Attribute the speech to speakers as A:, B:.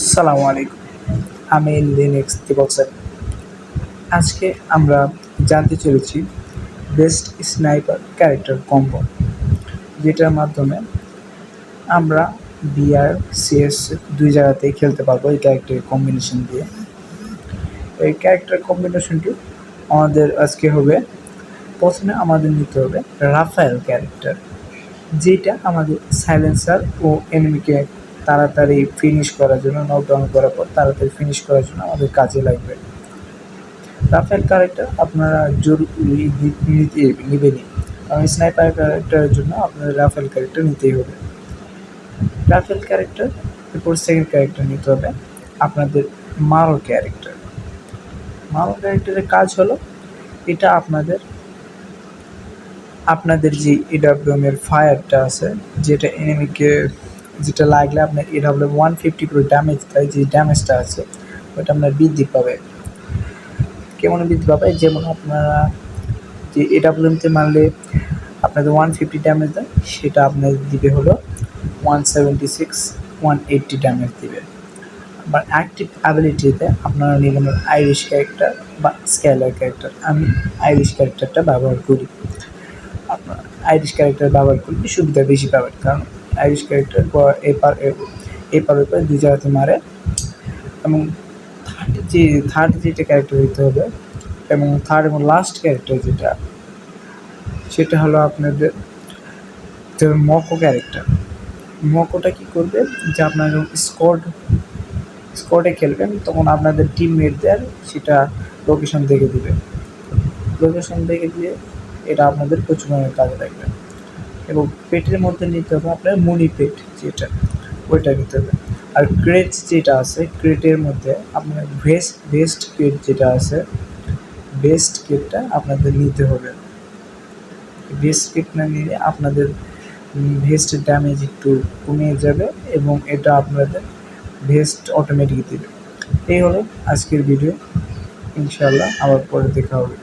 A: সালামু আলাইকুম। আমি লিনেক্স দিবক্সার। আজকে আমরা জানতে চলেছি বেস্ট স্নাইপার ক্যারেক্টার কম্বো, যেটার মাধ্যমে আমরা বিআর সিএস দুই জায়গাতেই খেলতে পারবো এই ক্যারেক্টার কম্বিনেশন দিয়ে। এই ক্যারেক্টার কম্বিনেশনটি আমাদের আজকে হবে, প্রথমে আমাদের নিতে হবে রাফায়েল ক্যারেক্টার, যেটা আমাদের সাইলেন্সার ও এনিমিকে তাড়াতাড়ি ফিনিশ করার জন্য, নকডাউন করার পর তাড়াতাড়ি ফিনিশ করার জন্য আমাদের কাজে লাগবে। রাফায়েল ক্যারেক্টার আপনারা জরুরি নেবেনই, কারণ স্নাইপার ক্যারেক্টারের জন্য আপনাদের রাফায়েল ক্যারেক্টার নিতেই হবে। রাফায়েল ক্যারেক্টার এরপর সেকেন্ড ক্যারেক্টার নিতে হবে আপনাদের মারো ক্যারেক্টার। মারো ক্যারেক্টারের কাজ হলো, এটা আপনাদের যে এডাব্লিউএম এর ফায়ারটা আছে, যেটা এনিমিকে যেটা লাগলে আপনার এডাব্লিউএম 150 করে ড্যামেজ দেয়, যে ড্যামেজটা আছে ওটা আপনার বৃদ্ধি পাবে। কেমন বৃদ্ধি পাবে? যেমন আপনারা যে এডাব্লিউএমতে মারলে আপনাদের 150 ড্যামেজ দেয়, সেটা আপনাদের দিবে হলো 176 180 ড্যামেজ দিবে। আবার অ্যাক্টিভ অ্যাবিলিটিতে আপনারা নেবেন আইরিশ ক্যারেক্টার বা স্কেলার ক্যারেক্টার। আমি আইরিশ ক্যারেক্টারটা ব্যবহার করি। আপনার আইরিশ ক্যারেক্টার ব্যবহার করলে সুবিধা বেশি পাবেন, কারণ আইরিশ ক্যারেক্টার এপার ওপার দুই জায়গাতে মারে। এবং থার্ড যেটা ক্যারেক্টার দিতে হবে, এবং থার্ড এবং লাস্ট ক্যারেক্টার সেটা হলো আপনাদের মকো ক্যারেক্টার। মকোটা কী করবে, যে আপনার যখন স্কোয়াডে খেলবেন তখন আপনাদের টিমমেটদের সেটা লোকেশন দেখে দিবে। লোকেশন দেখে দিয়ে এটা আপনাদের প্রচুর কাজে লাগবে। এবং পেটের মধ্যে নিতে হবে আপনার মনি পেট, যেটা ওইটা নিতে হবে। আর ক্রেট যেটা আছে, ক্রেটের মধ্যে আপনার বেস্ট ক্রেট যেটা আছে, বেস্ট ক্রেটটা আপনাদের নিতে হবে। বেস্ট ক্রেট না নিলে আপনাদের ভেস্টের ড্যামেজ একটু কমে যাবে এবং এটা আপনাদের ভেস্ট অটোমেটিক দেবে। এই হলো আজকের ভিডিও। ইনশাআল্লাহ আবার পরে দেখা হবে।